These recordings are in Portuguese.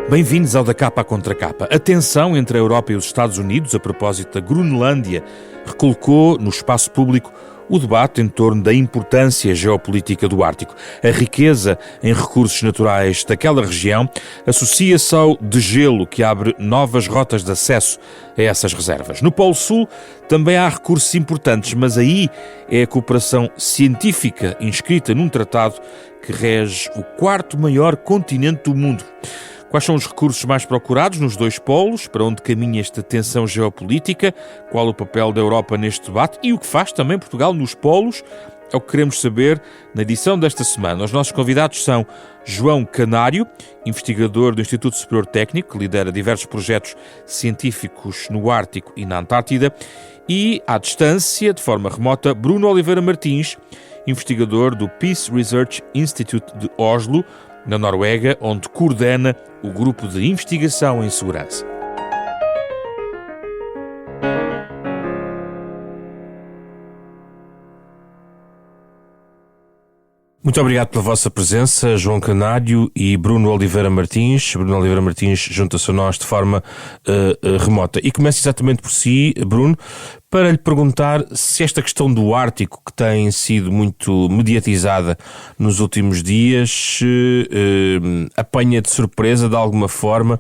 Bem-vindos ao Da Capa à Contra Capa. A tensão entre a Europa e os Estados Unidos, a propósito da Groenlândia, recolocou no espaço público o debate em torno da importância geopolítica do Ártico. A riqueza em recursos naturais daquela região associa-se ao degelo que abre novas rotas de acesso a essas reservas. No Polo Sul também há recursos importantes, mas aí é a cooperação científica inscrita num tratado que rege o quarto maior continente do mundo. Quais são os recursos mais procurados nos dois polos? Para onde caminha esta tensão geopolítica? Qual o papel da Europa neste debate? E o que faz também Portugal nos polos? É o que queremos saber na edição desta semana. Os nossos convidados são João Canário, investigador do Instituto Superior Técnico, que lidera diversos projetos científicos no Ártico e na Antártida, e, à distância, de forma remota, Bruno Oliveira Martins, investigador do Peace Research Institute de Oslo, na Noruega, onde coordena o Grupo de Investigação em Segurança. Muito obrigado pela vossa presença, João Canário e Bruno Oliveira Martins. Bruno Oliveira Martins junta-se a nós de forma remota. E começo exatamente por si, Bruno, para lhe perguntar se esta questão do Ártico, que tem sido muito mediatizada nos últimos dias, apanha de surpresa de alguma forma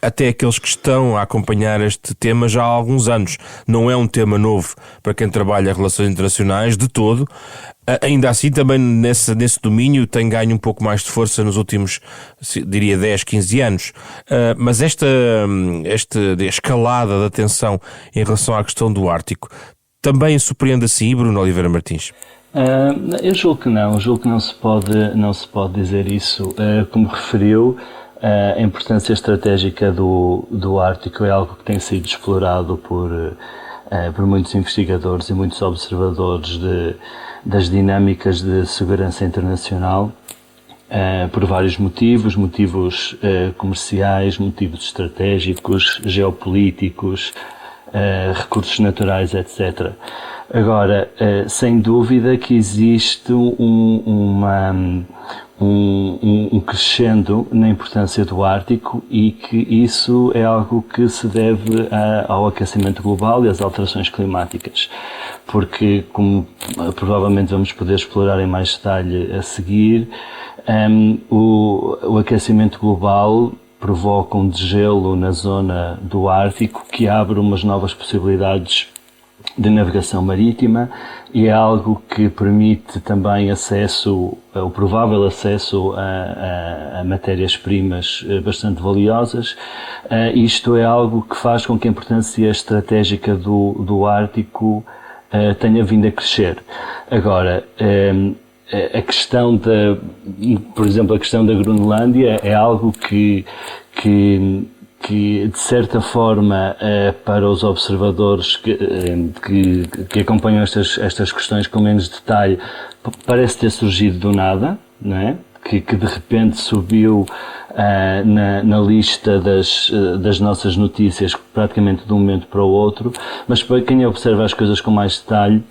até aqueles que estão a acompanhar este tema já há alguns anos. Não é um tema novo para quem trabalha relações internacionais de todo. Ainda assim, também nesse domínio tem ganho um pouco mais de força nos últimos, diria, 10, 15 anos. Mas esta escalada da tensão em relação à questão do Ártico também surpreende assim, Bruno Oliveira Martins? Eu julgo que não se pode dizer isso. Como referiu, a importância estratégica do Ártico é algo que tem sido explorado por muitos investigadores e muitos observadores das dinâmicas de segurança internacional, por vários motivos comerciais, motivos estratégicos, geopolíticos, recursos naturais, etc. Agora, sem dúvida que existe um crescendo na importância do Ártico e que isso é algo que se deve ao aquecimento global e às alterações climáticas. Porque, como provavelmente vamos poder explorar em mais detalhe a seguir, o aquecimento global provoca um degelo na zona do Ártico que abre umas novas possibilidades de navegação marítima e é algo que permite também o provável acesso a matérias-primas bastante valiosas. Isto é algo que faz com que a importância estratégica do Ártico tenha vindo a crescer. Agora, a questão por exemplo, a questão da Groenlândia é algo que de certa forma, para os observadores que acompanham estas questões com menos detalhe, parece ter surgido do nada, não é? Que de repente subiu na lista das nossas notícias praticamente de um momento para o outro, mas para quem observa as coisas com mais detalhe,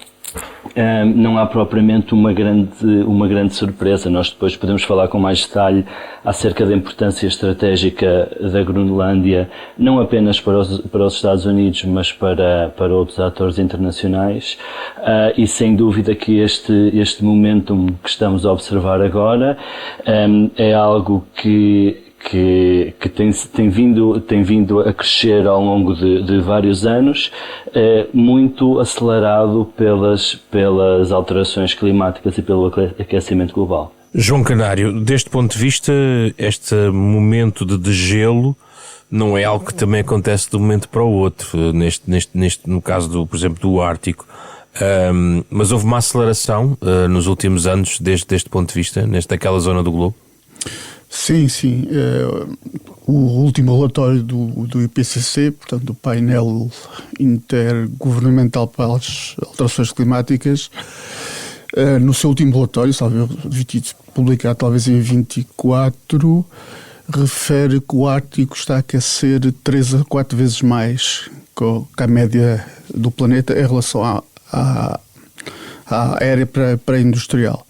não há propriamente uma grande surpresa. Nós depois podemos falar com mais detalhe acerca da importância estratégica da Groenlândia, não apenas para os Estados Unidos, mas para outros atores internacionais, e sem dúvida que este momentum que estamos a observar agora é algo que tem vindo a crescer ao longo de vários anos, muito acelerado pelas alterações climáticas e pelo aquecimento global. João Canário, deste ponto de vista, este momento de degelo não é algo que também acontece de um momento para o outro, no caso, por exemplo, do Ártico. Mas houve uma aceleração nos últimos anos, desde este ponto de vista, naquela zona do globo? Sim. O último relatório do IPCC, portanto, do painel intergovernamental para as alterações climáticas, no seu último relatório, publicado talvez em 24, refere que o Ártico está a aquecer 3 a 4 vezes mais que a média do planeta em relação à área pré-industrial.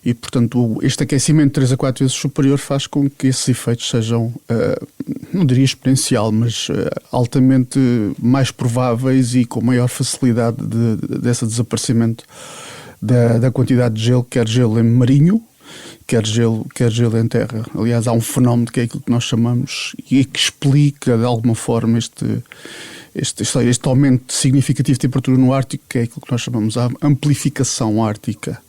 E, portanto, este aquecimento 3 a 4 vezes superior faz com que esses efeitos sejam, não diria exponencial, mas altamente mais prováveis e com maior facilidade desse desaparecimento da quantidade de gelo, quer gelo em marinho, quer gelo em terra. Aliás, há um fenómeno que é aquilo que nós chamamos e que explica, de alguma forma, este aumento significativo de temperatura no Ártico, que é aquilo que nós chamamos a amplificação ártica.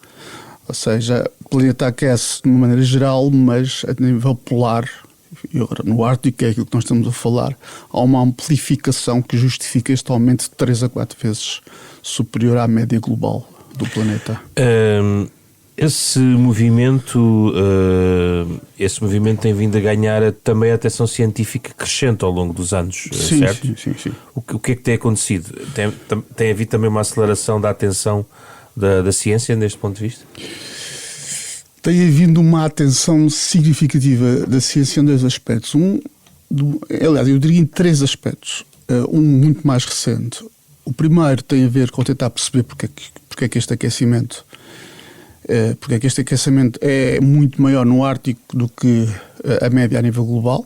Ou seja, o planeta aquece de uma maneira geral, mas a nível polar, e agora no Ártico, que é aquilo que nós estamos a falar, há uma amplificação que justifica este aumento de 3 a 4 vezes superior à média global do planeta. Esse movimento tem vindo a ganhar também a atenção científica crescente ao longo dos anos, certo? Sim. O que é que tem acontecido? Tem havido também uma aceleração da atenção da ciência neste ponto de vista? Tem havido uma atenção significativa da ciência em 2 aspectos. Aliás, eu diria em 3 aspectos. Um muito mais recente. O primeiro tem a ver com tentar perceber porque é que este aquecimento é muito maior no Ártico do que a média a nível global.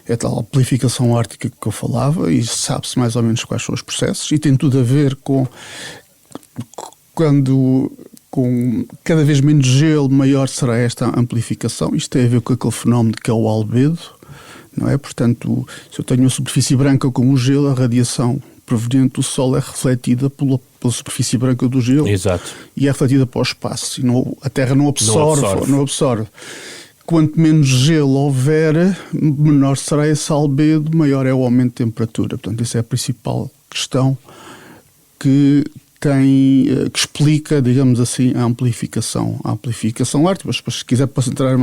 É tal amplificação ártica que eu falava, e sabe-se mais ou menos quais são os processos, e tem tudo a ver com cada vez menos gelo, maior será esta amplificação. Isto tem a ver com aquele fenómeno que é o albedo, não é? Portanto, se eu tenho uma superfície branca como o gelo, a radiação proveniente do Sol é refletida pela superfície branca do gelo. Exato. E é refletida para o espaço. E a Terra não absorve. Quanto menos gelo houver, menor será esse albedo, maior é o aumento de temperatura. Portanto, essa é a principal questão que explica, digamos assim, a amplificação ártica. Mas se quiser, posso entrar em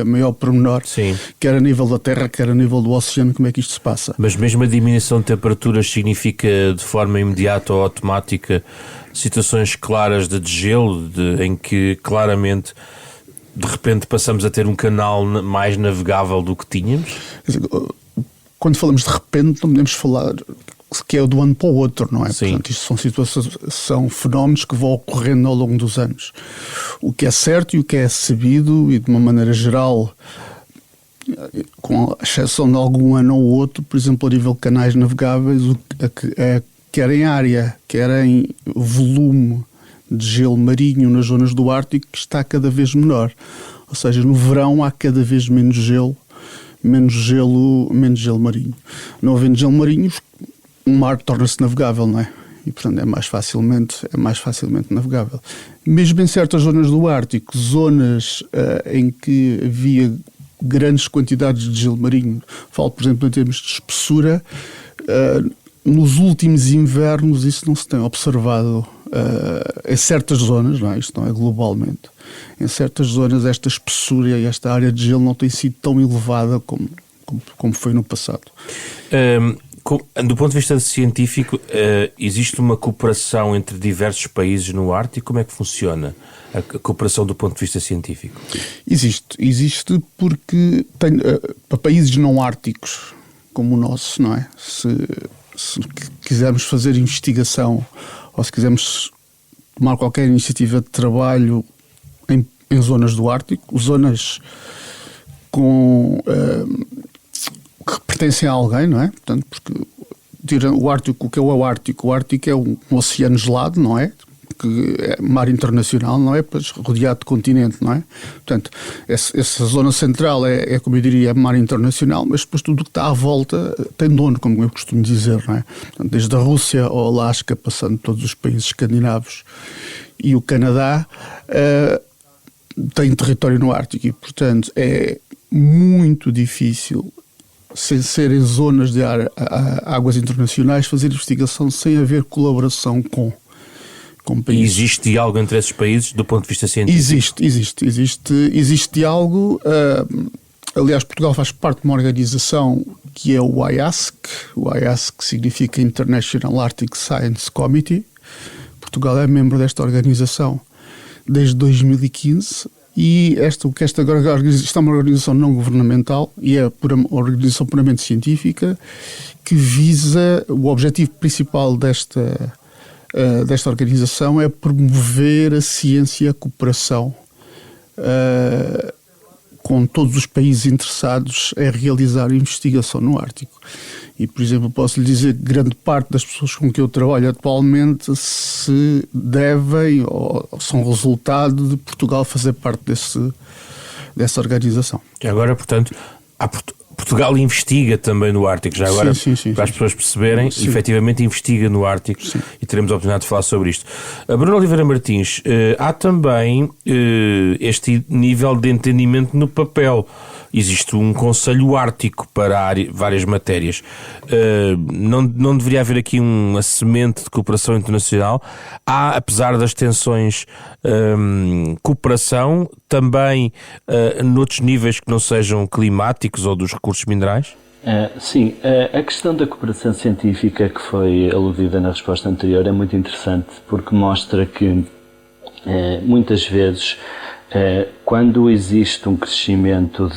maior pormenor, sim, quer a nível da Terra, quer a nível do oceano, como é que isto se passa. Mas mesmo a diminuição de temperaturas significa de forma imediata ou automática situações claras de gelo, em que claramente de repente passamos a ter um canal mais navegável do que tínhamos? Quando falamos de repente, não podemos falar que é de um ano para o outro, não é? Sim. Portanto, isto são fenómenos que vão ocorrendo ao longo dos anos. O que é certo e o que é sabido, e de uma maneira geral, com a exceção de algum ano ou outro, por exemplo, a nível de canais navegáveis, quer em área, quer em volume de gelo marinho nas zonas do Ártico, que está cada vez menor. Ou seja, no verão há cada vez menos gelo marinho. Não havendo gelo marinho, o mar torna-se navegável, não é? E, portanto, é mais facilmente navegável. Mesmo em certas zonas do Ártico, zonas em que havia grandes quantidades de gelo marinho, falo, por exemplo, em termos de espessura, nos últimos invernos isso não se tem observado em certas zonas, não é? Isto não é globalmente. Em certas zonas esta espessura e esta área de gelo não tem sido tão elevada como foi no passado. Do ponto de vista científico, existe uma cooperação entre diversos países no Ártico? Como é que funciona a cooperação do ponto de vista científico? Existe porque para países não árticos como o nosso, não é? Se quisermos fazer investigação ou se quisermos tomar qualquer iniciativa de trabalho em zonas do Ártico, zonas que pertencem a alguém, não é? Portanto, porque o Ártico, o que é o Ártico? O Ártico é um oceano gelado, não é? Que é mar internacional, não é? Rodeado de continente, não é? Portanto, essa zona central é como eu diria, é mar internacional, mas depois tudo o que está à volta tem dono, como eu costumo dizer, não é? Portanto, desde a Rússia ao Alasca, passando todos os países escandinavos e o Canadá, tem território no Ártico e, portanto, é muito difícil, sem ser em zonas de águas internacionais, fazer investigação sem haver colaboração com países. Existe diálogo entre esses países do ponto de vista científico? Existe diálogo. Aliás, Portugal faz parte de uma organização que é o IASC. O IASC significa International Arctic Science Committee. Portugal é membro desta organização desde 2015. E esta é uma organização não governamental e é uma organização puramente científica que visa, o objetivo principal desta organização é promover a ciência e a cooperação com todos os países interessados em realizar investigação no Ártico. E, por exemplo, posso lhe dizer que grande parte das pessoas com que eu trabalho atualmente se devem ou são resultado de Portugal fazer parte dessa organização. E agora, portanto, Portugal investiga também no Ártico, já agora, sim, para as pessoas perceberem, efetivamente investiga no Ártico, e teremos a oportunidade de falar sobre isto. Bruno Oliveira Martins, há também este nível de entendimento no papel. Existe um Conselho Ártico para várias matérias. Não deveria haver aqui uma semente de cooperação internacional? Há, apesar das tensões, cooperação também noutros níveis que não sejam climáticos ou dos recursos minerais? Sim, a questão da cooperação científica que foi aludida na resposta anterior é muito interessante, porque mostra que muitas vezes quando existe um crescimento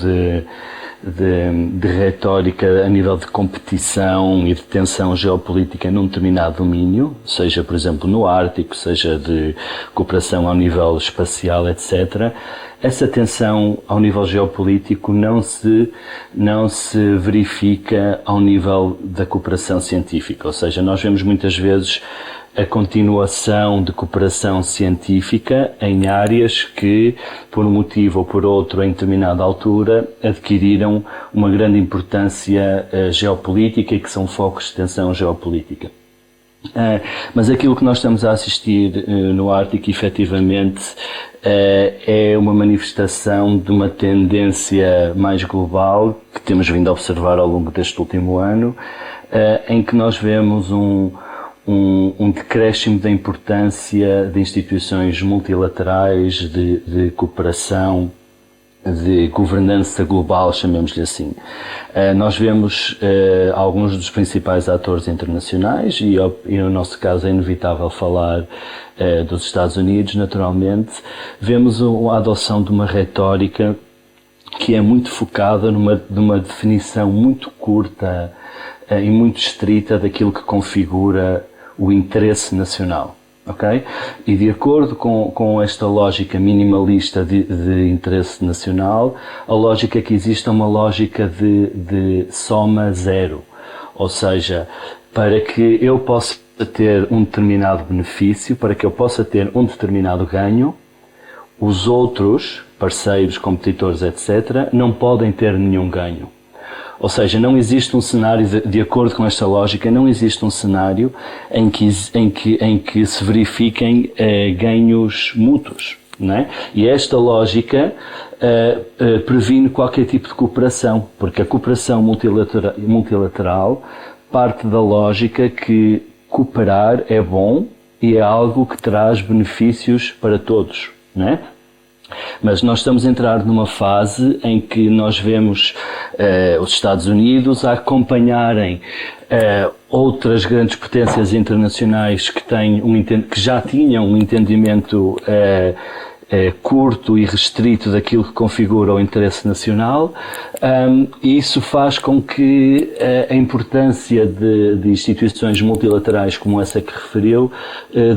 de retórica a nível de competição e de tensão geopolítica num determinado domínio, seja, por exemplo, no Ártico, seja de cooperação ao nível espacial, etc., essa tensão ao nível geopolítico não se verifica ao nível da cooperação científica. Ou seja, nós vemos muitas vezes a continuação de cooperação científica em áreas que, por um motivo ou por outro, em determinada altura, adquiriram uma grande importância geopolítica e que são focos de tensão geopolítica. Mas aquilo que nós estamos a assistir no Ártico, efetivamente, é uma manifestação de uma tendência mais global que temos vindo a observar ao longo deste último ano, em que nós vemos um decréscimo da importância de instituições multilaterais, de cooperação, de governança global, chamemos-lhe assim. Nós vemos alguns dos principais atores internacionais e no nosso caso é inevitável falar dos Estados Unidos, naturalmente. Vemos a adoção de uma retórica que é muito focada numa definição muito curta e muito estrita daquilo que configura o interesse nacional, ok? E de acordo com esta lógica minimalista de interesse nacional, a lógica que existe é uma lógica de soma zero. Ou seja, para que eu possa ter um determinado benefício, para que eu possa ter um determinado ganho, os outros parceiros, competidores, etc., não podem ter nenhum ganho. Ou seja, não existe um cenário, de acordo com esta lógica, não existe um cenário em que se verifiquem ganhos mútuos, não é? E esta lógica previne qualquer tipo de cooperação, porque a cooperação multilateral parte da lógica que cooperar é bom e é algo que traz benefícios para todos, não é? Mas nós estamos a entrar numa fase em que nós vemos os Estados Unidos a acompanharem outras grandes potências internacionais que já tinham um entendimento curto e restrito daquilo que configura o interesse nacional, e isso faz com que a importância de instituições multilaterais como essa que referiu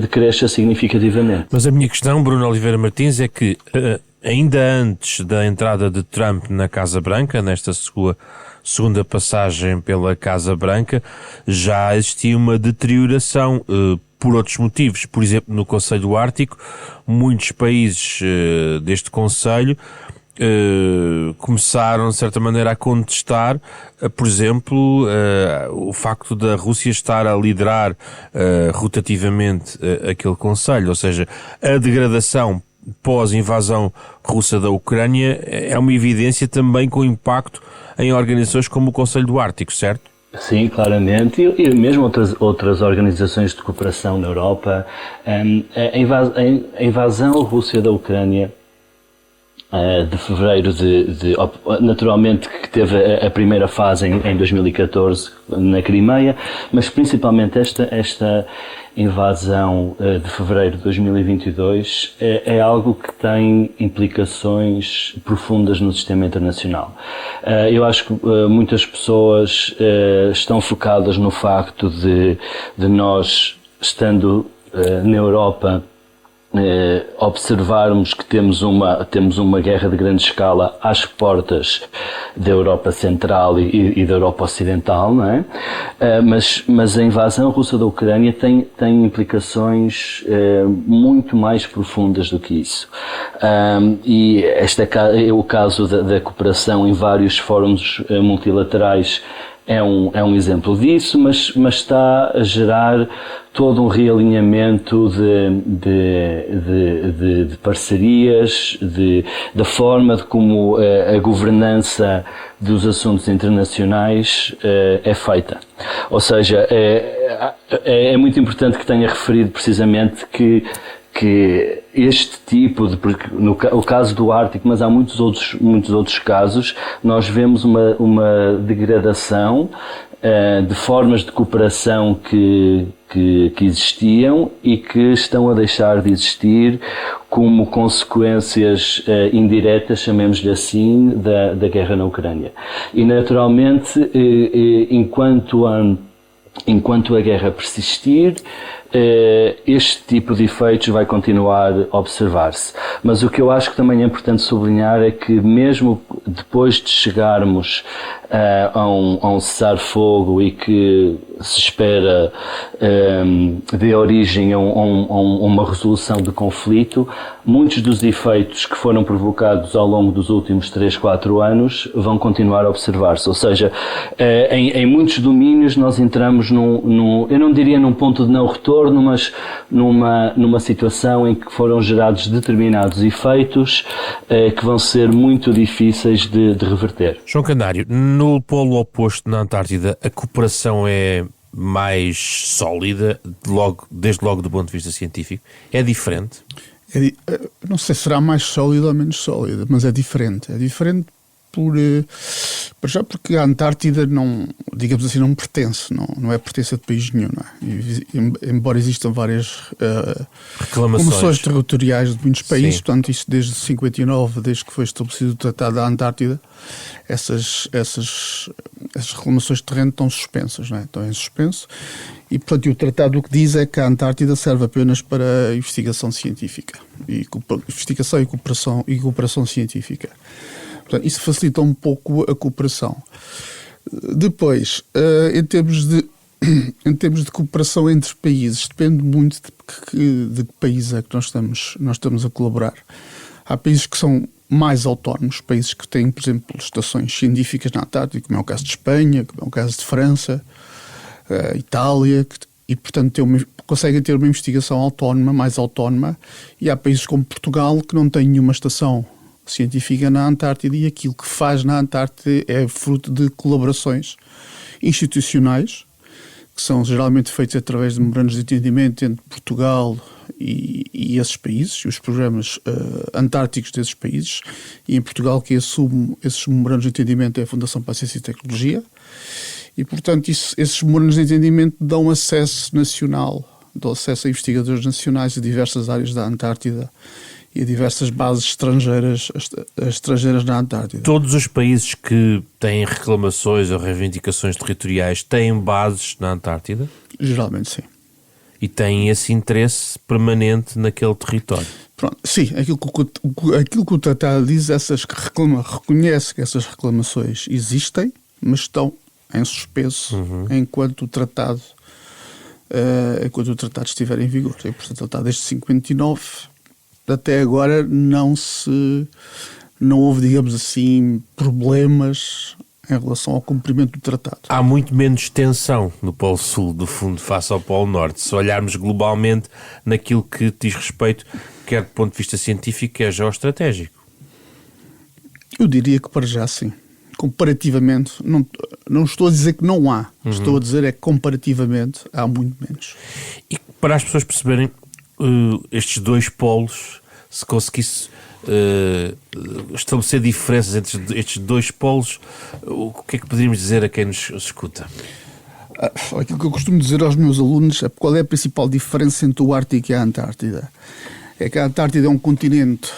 decresça significativamente. Mas a minha questão, Bruno Oliveira Martins, é que ainda antes da entrada de Trump na Casa Branca, nesta sua segunda passagem pela Casa Branca, já existia uma deterioração por outros motivos. Por exemplo, no Conselho Ártico, muitos países deste Conselho começaram, de certa maneira, a contestar, por exemplo, o facto da Rússia estar a liderar rotativamente aquele Conselho, ou seja, a degradação pós-invasão russa da Ucrânia é uma evidência também com impacto em organizações como o Conselho do Ártico, certo? Sim, claramente, e mesmo outras organizações de cooperação na Europa. A invasão russa da Ucrânia de fevereiro naturalmente que teve a primeira fase em 2014 na Crimeia, mas principalmente esta invasão de fevereiro de 2022 é algo que tem implicações profundas no sistema internacional. Eu acho que muitas pessoas estão focadas no facto de nós, estando na Europa, observarmos que temos uma guerra de grande escala às portas da Europa Central e da Europa Ocidental, não é? Mas a invasão russa da Ucrânia tem implicações muito mais profundas do que isso. E este é o caso da cooperação em vários fóruns multilaterais. É um exemplo disso, mas está a gerar todo um realinhamento de parcerias, da forma de como a governança dos assuntos internacionais é feita. Ou seja, é muito importante que tenha referido precisamente que este tipo de, porque o caso do Ártico, mas há muitos outros casos, nós vemos uma degradação de formas de cooperação que existiam e que estão a deixar de existir como consequências indiretas, chamemos-lhe assim, da guerra na Ucrânia. E naturalmente, enquanto a guerra persistir, este tipo de efeitos vai continuar a observar-se. Mas o que eu acho que também é importante sublinhar é que mesmo depois de chegarmos a um cessar-fogo e que se espera dê origem a uma resolução de conflito, muitos dos efeitos que foram provocados ao longo dos últimos 3-4 anos vão continuar a observar-se. Ou seja, em muitos domínios nós entramos eu não diria num ponto de não retorno, mas numa situação em que foram gerados determinados efeitos que vão ser muito difíceis de reverter. João Canário, no polo oposto, na Antártida, a cooperação é mais sólida, desde logo do ponto de vista científico? É diferente? Não sei se será mais sólida ou menos sólida, mas é diferente. É diferente porque a Antártida não, digamos assim, não pertence, não é pertença de país nenhum, não é? Embora existam várias reclamações territoriais de muitos países. Sim. Portanto, isso desde 59, desde que foi estabelecido o Tratado da Antártida, essas reclamações de terreno estão suspensas, não é? Estão em suspenso. E, portanto, o tratado o que diz é que a Antártida serve apenas para investigação científica, investigação e cooperação científica. Portanto, isso facilita um pouco a cooperação. Depois, em termos de cooperação entre países, depende muito de que país é que nós estamos a colaborar. Há países que são mais autónomos, países que têm, por exemplo, estações científicas na Antártida, como é o caso de Espanha, como é o caso de França, Itália, e, portanto, conseguem ter uma investigação autónoma, mais autónoma, e há países como Portugal que não têm nenhuma estação científica na Antártida e aquilo que faz na Antártida é fruto de colaborações institucionais que são geralmente feitas através de memorandos de entendimento entre Portugal e esses países, e os programas antárticos desses países, e em Portugal quem assume esses memorandos de entendimento é a Fundação para a Ciência e Tecnologia, e portanto esses memorandos de entendimento dão acesso nacional, dão acesso a investigadores nacionais a diversas áreas da Antártida e a diversas bases estrangeiras na Antártida. Todos os países que têm reclamações ou reivindicações territoriais têm bases na Antártida? Geralmente sim. E têm esse interesse permanente naquele território? Pronto, sim, aquilo que o tratado diz, reconhece que essas reclamações existem, mas estão em suspenso enquanto o tratado estiver em vigor. E, portanto, ele está desde 59. Até agora não houve, digamos assim, problemas em relação ao cumprimento do tratado. Há muito menos tensão no Polo Sul, do fundo, face ao Polo Norte. Se olharmos globalmente naquilo que diz respeito, quer do ponto de vista científico, quer geoestratégico. Eu diria que para já sim. Comparativamente, não estou a dizer que não há. Estou a dizer é que comparativamente há muito menos. E para as pessoas perceberem, estes dois polos, se conseguisse estabelecer diferenças entre estes dois polos, o que é que poderíamos dizer a quem nos escuta? Aquilo que eu costumo dizer aos meus alunos é qual é a principal diferença entre o Ártico e a Antártida. É que a Antártida é um continente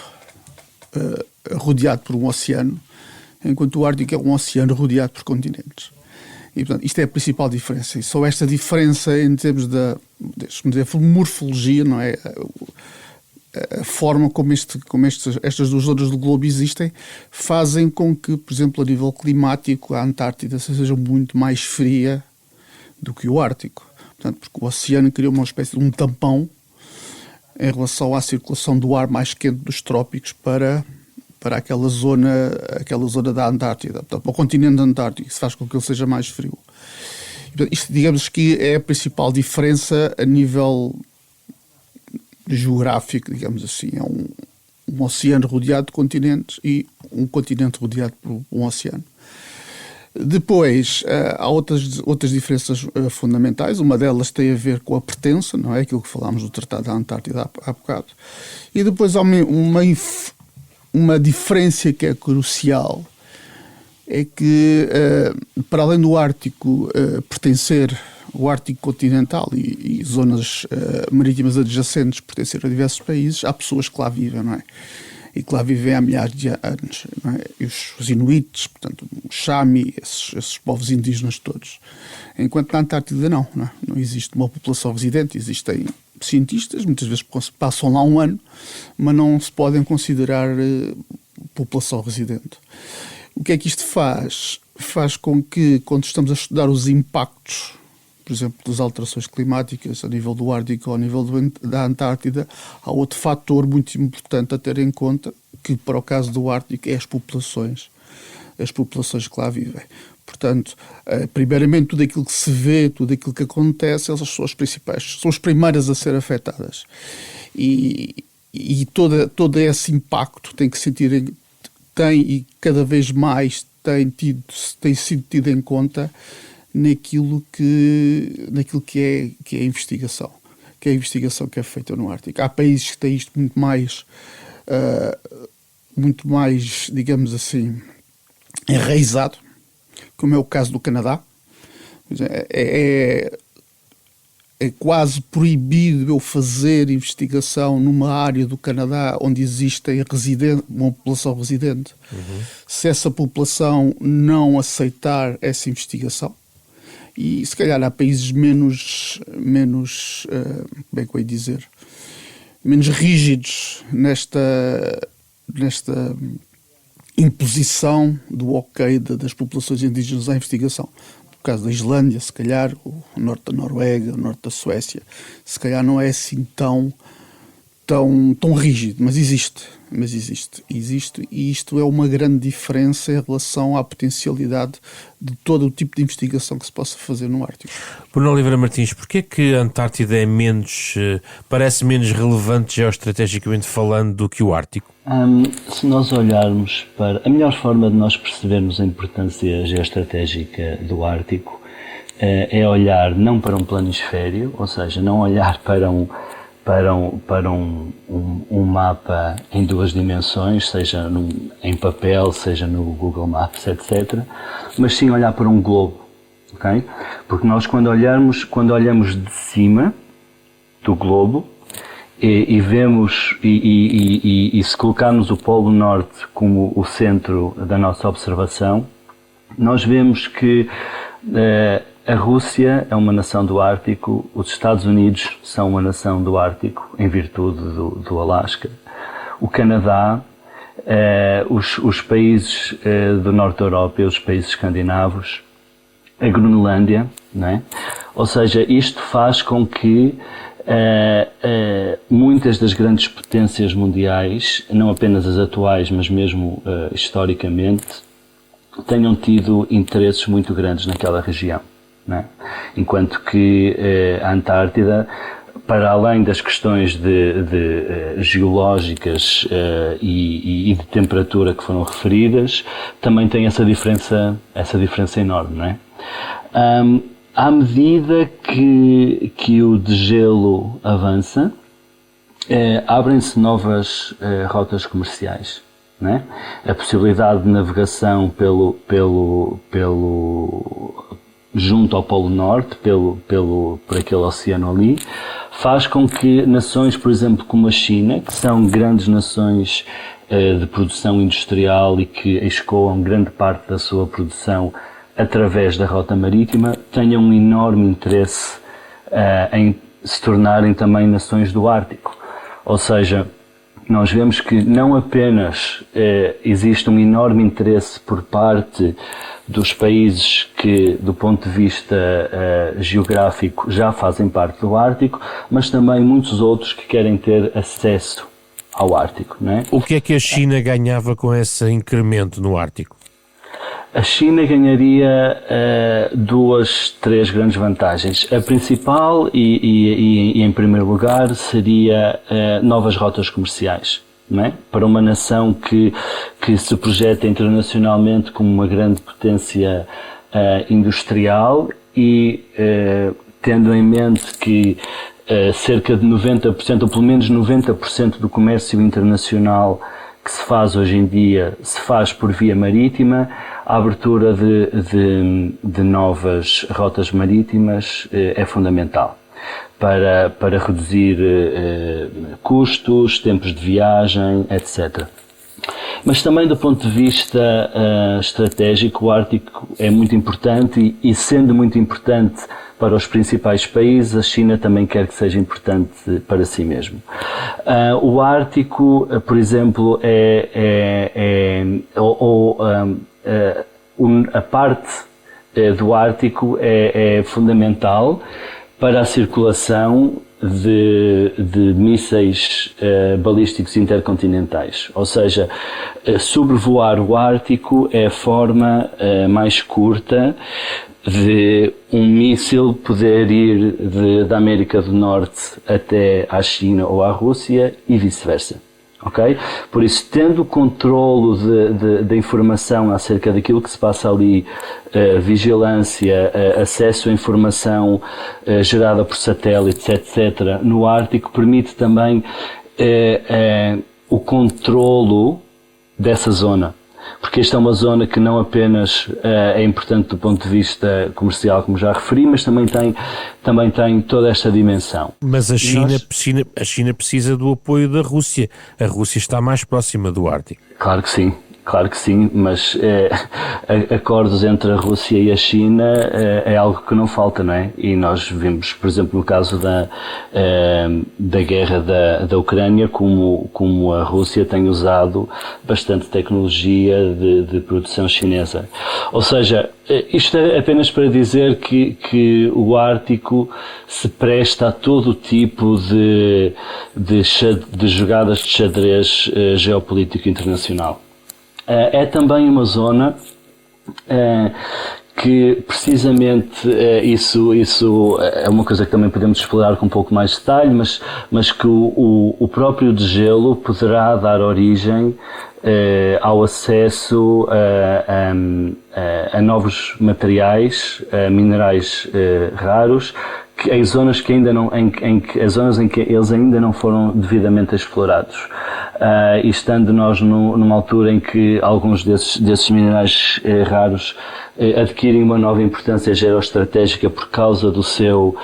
rodeado por um oceano, enquanto o Ártico é um oceano rodeado por continentes. E, portanto, isto é a principal diferença. E só esta diferença em termos da morfologia, não é? a forma como estas duas zonas do globo existem fazem com que, por exemplo, a nível climático, a Antártida seja muito mais fria do que o Ártico. Portanto, porque o oceano cria uma espécie de um tampão em relação à circulação do ar mais quente dos trópicos para aquela zona da Antártida, portanto, para o continente antártico. Isso faz com que ele seja mais frio. Isto, digamos que é a principal diferença a nível geográfico, digamos assim. É um oceano rodeado de continentes e um continente rodeado por um oceano. Depois, há outras diferenças fundamentais. Uma delas tem a ver com a pertença, não é? Aquilo que falámos do Tratado da Antártida há bocado. E depois há uma diferença que é crucial, é que, para além do Ártico pertencer, o Ártico continental e zonas marítimas adjacentes pertencer a diversos países, há pessoas que lá vivem, não é? E que lá vivem há milhares de anos, não é? E os Inuites, portanto, os Sami, esses povos indígenas todos. Enquanto na Antártida não é? Não existe uma população residente, existem cientistas, muitas vezes passam lá um ano, mas não se podem considerar população residente. O que é que isto faz? Faz com que, quando estamos a estudar os impactos, por exemplo, das alterações climáticas a nível do Ártico ou a nível da Antártida, há outro fator muito importante a ter em conta, que para o caso do Ártico é as populações que lá vivem. Portanto, primeiramente, tudo aquilo que se vê, tudo aquilo que acontece, elas são as principais, são as primeiras a ser afetadas. E todo esse impacto tem e cada vez mais tem sido tido em conta naquilo que é a investigação, que é feita no Ártico. Há países que têm isto muito mais, digamos assim, enraizado, como é o caso do Canadá. É quase proibido eu fazer investigação numa área do Canadá onde existe uma população residente. Se essa população não aceitar essa investigação, e se calhar há países menos como é que eu ia dizer, menos rígidos nesta imposição do ok das populações indígenas à investigação. No caso da Islândia, se calhar, o norte da Noruega, o norte da Suécia, se calhar não é assim tão rígido, mas existe, e isto é uma grande diferença em relação à potencialidade de todo o tipo de investigação que se possa fazer no Ártico. Bruno Oliveira Martins, porquê que a Antártida parece menos relevante geoestrategicamente falando do que o Ártico? Se nós olharmos para... A melhor forma de nós percebermos a importância geoestratégica do Ártico é olhar não para um planisfério, ou seja, não olhar para um mapa em duas dimensões, seja em papel, seja no Google Maps, etc., mas sim olhar para um globo, ok? Porque nós quando olhamos de cima do globo e vemos e se colocarmos o Polo Norte como o centro da nossa observação, nós vemos que a Rússia é uma nação do Ártico, os Estados Unidos são uma nação do Ártico, em virtude do Alasca, o Canadá, os países do norte da Europa e os países escandinavos, a Groenlândia, não é? Ou seja, isto faz com que muitas das grandes potências mundiais, não apenas as atuais, mas mesmo historicamente, tenham tido interesses muito grandes naquela região. Não é? Enquanto que a Antártida, para além das questões geológicas e de temperatura que foram referidas, também tem essa diferença enorme, não é? À medida que o degelo avança, abrem-se novas rotas comerciais, não é? A possibilidade de navegação junto ao Polo Norte, por aquele oceano ali, faz com que nações, por exemplo, como a China, que são grandes nações de produção industrial e que escoam grande parte da sua produção através da rota marítima, tenham um enorme interesse em se tornarem também nações do Ártico. Ou seja, nós vemos que não apenas existe um enorme interesse por parte dos países que, do ponto de vista geográfico, já fazem parte do Ártico, mas também muitos outros que querem ter acesso ao Ártico, não é? O que é que a China ganhava com esse incremento no Ártico? A China ganharia três grandes vantagens. A principal e em primeiro lugar seria novas rotas comerciais, não é? Para uma nação que se projeta internacionalmente como uma grande potência industrial e tendo em mente que cerca de 90%, ou pelo menos 90% do comércio internacional que se faz hoje em dia se faz por via marítima, a abertura de novas rotas marítimas é fundamental para reduzir custos, tempos de viagem, etc. Mas também do ponto de vista estratégico, o Ártico é muito importante e sendo muito importante para os principais países, a China também quer que seja importante para si mesmo. O Ártico, por exemplo, a parte do Ártico é fundamental para a circulação de mísseis balísticos intercontinentais. Ou seja, sobrevoar o Ártico é a forma mais curta de um míssil poder ir da América do Norte até à China ou à Rússia e vice-versa. Okay? Por isso, tendo controlo da informação acerca daquilo que se passa ali, vigilância, acesso à informação gerada por satélites, etc., no Ártico, permite também o controlo dessa zona. Porque esta é uma zona que não apenas é importante do ponto de vista comercial, como já referi, mas também tem toda esta dimensão. Mas a China precisa do apoio da Rússia. A Rússia está mais próxima do Ártico. Claro que sim, mas acordos entre a Rússia e a China é algo que não falta, não é? E nós vimos, por exemplo, no caso da guerra da Ucrânia, como a Rússia tem usado bastante tecnologia de produção chinesa. Ou seja, isto é apenas para dizer que o Ártico se presta a todo tipo de jogadas de xadrez geopolítico internacional. É também uma zona que precisamente isso é uma coisa que também podemos explorar com um pouco mais de detalhe, mas que o próprio degelo poderá dar origem ao acesso a novos materiais, minerais raros, em zonas que ainda não, as zonas em que eles ainda não foram devidamente explorados. E estando nós numa altura em que alguns desses minerais raros adquirem uma nova importância geoestratégica por causa do seu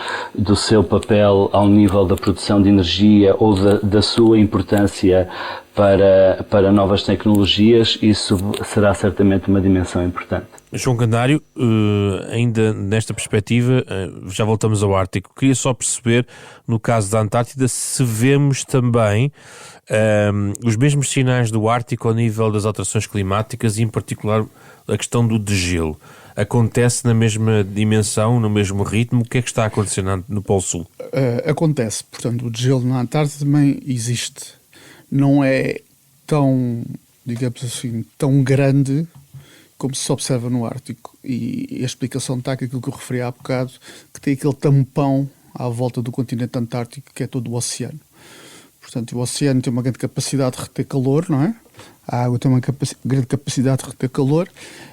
papel ao nível da produção de energia ou da sua importância para novas tecnologias, isso será certamente uma dimensão importante. João Canário, ainda nesta perspectiva, já voltamos ao Ártico. Queria só perceber, no caso da Antártida, se vemos também os mesmos sinais do Ártico ao nível das alterações climáticas e, em particular, a questão do degelo. Acontece na mesma dimensão, no mesmo ritmo? O que é que está acontecendo no Polo Sul? Acontece. Portanto, o degelo na Antártida também existe. Não é tão, digamos assim, tão grande como se observa no Ártico. E a explicação está que aquilo que eu referi há bocado, que tem aquele tampão à volta do continente antártico, que é todo o oceano. Portanto, o oceano tem uma grande capacidade de reter calor, não é? A água tem uma grande capacidade de reter calor,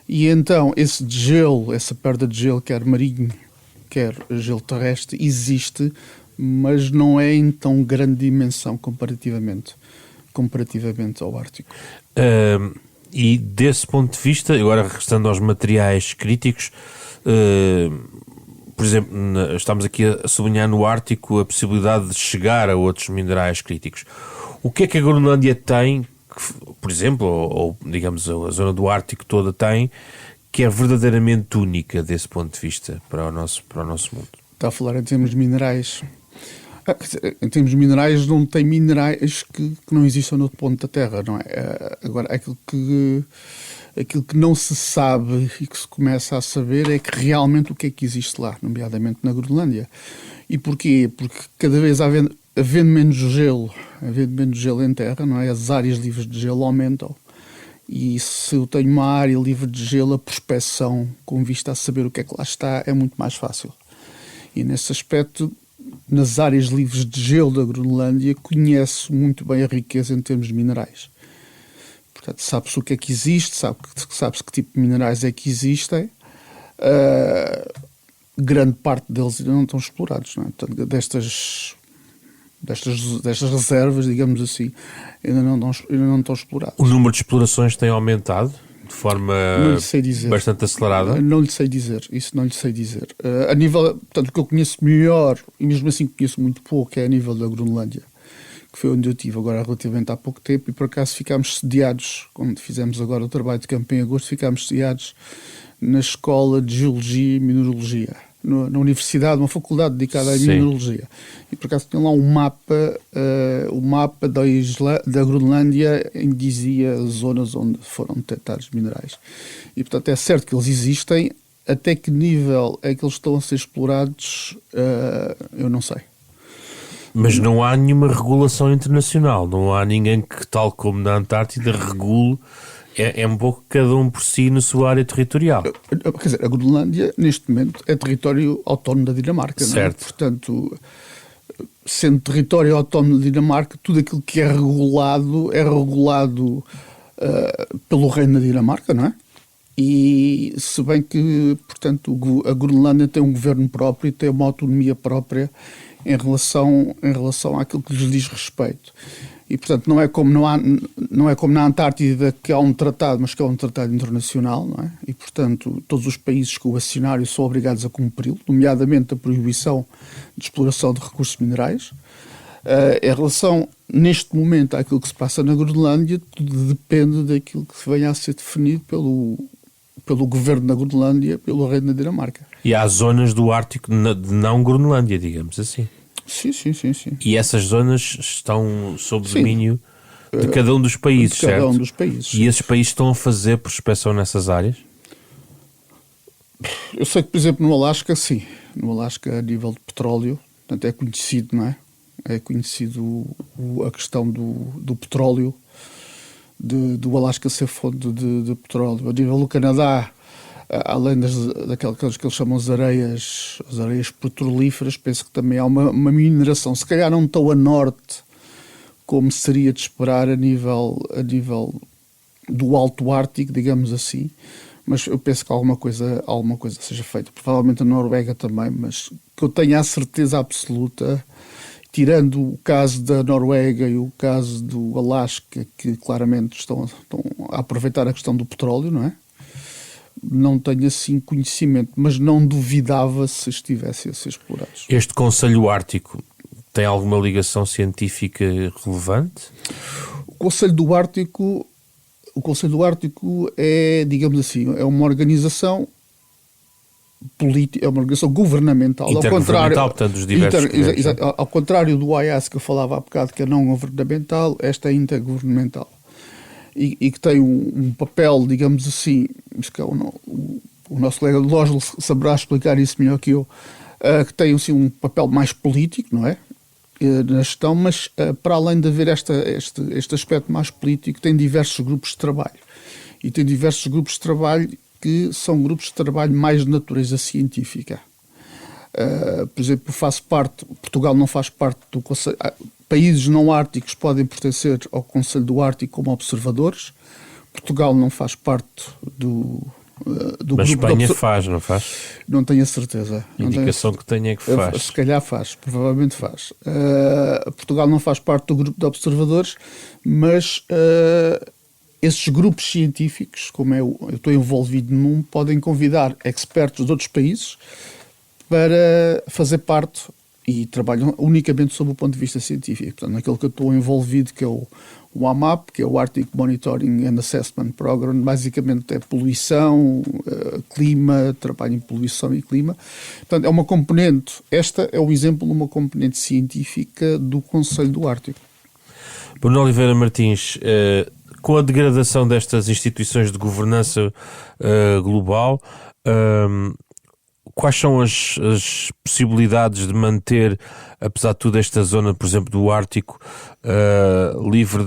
e então esse gelo, essa perda de gelo, quer marinho, quer gelo terrestre, existe, mas não é em tão grande dimensão comparativamente ao Ártico. E desse ponto de vista, agora restando aos materiais críticos, por exemplo, estamos aqui a sublinhar no Ártico a possibilidade de chegar a outros minerais críticos. O que é que a Groenlândia tem, por exemplo, ou digamos a zona do Ártico toda tem, que é verdadeiramente única desse ponto de vista para o nosso mundo? Está a falar em termos de minerais. Quer dizer, em termos de minerais, não tem minerais que não existam no outro ponto da Terra, não é? Agora, aquilo que não se sabe e que se começa a saber é que realmente o que é que existe lá, nomeadamente na Groenlândia. E porquê? Porque cada vez havendo menos gelo em terra, não é? As áreas livres de gelo aumentam. E se eu tenho uma área livre de gelo, a prospecção, com vista a saber o que é que lá está, é muito mais fácil. E nesse aspecto, nas áreas livres de gelo da Groenlândia, conhece muito bem a riqueza em termos de minerais. Portanto, sabe-se o que é que existe, sabe-se que tipo de minerais é que existem. Grande parte deles ainda não estão explorados, não é? Portanto, destas reservas, digamos assim, ainda não estão exploradas. O número de explorações tem aumentado de forma bastante acelerada? Não lhe sei dizer, isso não lhe sei dizer. A nível, portanto, o que eu conheço melhor, e mesmo assim conheço muito pouco, é a nível da Groenlândia, que foi onde eu estive agora relativamente há pouco tempo, e por acaso ficámos sediados, quando fizemos agora o trabalho de campo em agosto, ficámos sediados na Escola de Geologia e Mineralogia, na universidade, uma faculdade dedicada à mineralogia. E por acaso tinha lá um mapa da Groenlândia em que dizia as zonas onde foram detectados minerais. E portanto é certo que eles existem, até que nível é que eles estão a ser explorados, eu não sei. Mas não há nenhuma regulação internacional, não há ninguém que, tal como na Antártida, regule. É um pouco cada um por si na sua área territorial. Quer dizer, a Groenlândia, neste momento, é território autónomo da Dinamarca. Certo. Não é? Portanto, sendo território autónomo da Dinamarca, tudo aquilo que é regulado pelo Reino da Dinamarca, não é? E se bem que, portanto, a Groenlândia tem um governo próprio e tem uma autonomia própria em relação àquilo que lhes diz respeito. E, portanto, não é como na Antártida, que há um tratado, mas que é um tratado internacional, não é? E, portanto, todos os países que o assinaram são obrigados a cumpri-lo, nomeadamente a proibição de exploração de recursos minerais. Em relação, neste momento, àquilo que se passa na Groenlândia, tudo depende daquilo que venha a ser definido pelo governo da Groenlândia, pelo Reino da Dinamarca. E há zonas do Ártico de não Groenlândia, digamos assim. Sim. E essas zonas estão sob domínio de cada um dos países, de cada certo? um dos países. E esses países estão a fazer prospecção nessas áreas? Eu sei que, por exemplo, no Alasca, sim. No Alasca, a nível de petróleo, portanto, é conhecido, não é? É conhecido a questão do petróleo, do Alasca ser fonte de petróleo. A nível do Canadá, além daquelas que eles chamam as areias petrolíferas, penso que também há uma mineração, se calhar não tão a norte como seria de esperar a nível do Alto Ártico, digamos assim, mas eu penso que alguma coisa seja feita. Provavelmente a Noruega também, mas que eu tenha a certeza absoluta, tirando o caso da Noruega e o caso do Alasca, que claramente estão a aproveitar a questão do petróleo, não é? Não tenho assim conhecimento, mas não duvidava se estivessem a ser explorados. Este Conselho Ártico tem alguma ligação científica relevante? O Conselho do Ártico é, digamos assim, é uma organização política, é uma organização governamental. Portanto, os diversos ao contrário do IAS que eu falava há bocado, que é não governamental, esta é intergovernamental. E que tem um papel, digamos assim, que é o nosso colega Lógio saberá explicar isso melhor que eu, que tem assim, um papel mais político, não é? Na gestão, mas para além de haver este aspecto mais político, tem diversos grupos de trabalho. E tem diversos grupos de trabalho que são grupos de trabalho mais de natureza científica. Por exemplo, Portugal não faz parte do Conselho. Países não árticos podem pertencer ao Conselho do Ártico como observadores. Portugal não faz parte do Mas grupo Espanha faz, não faz? Não tenho a certeza. A indicação que tenho é que faz. Se calhar faz, provavelmente faz. Portugal não faz parte do grupo de observadores, mas esses grupos científicos, como eu estou envolvido num, podem convidar expertos de outros países para fazer parte e trabalham unicamente sob o ponto de vista científico. Portanto, naquele que eu estou envolvido, que é o AMAP, que é o Arctic Monitoring and Assessment Program, basicamente é poluição, clima, trabalho em poluição e clima. Portanto, é uma componente, esta é o exemplo de uma componente científica do Conselho do Ártico. Bruno Oliveira Martins, com a degradação destas instituições de governança global, quais são as possibilidades de manter, apesar de tudo, esta zona, por exemplo, do Ártico, livre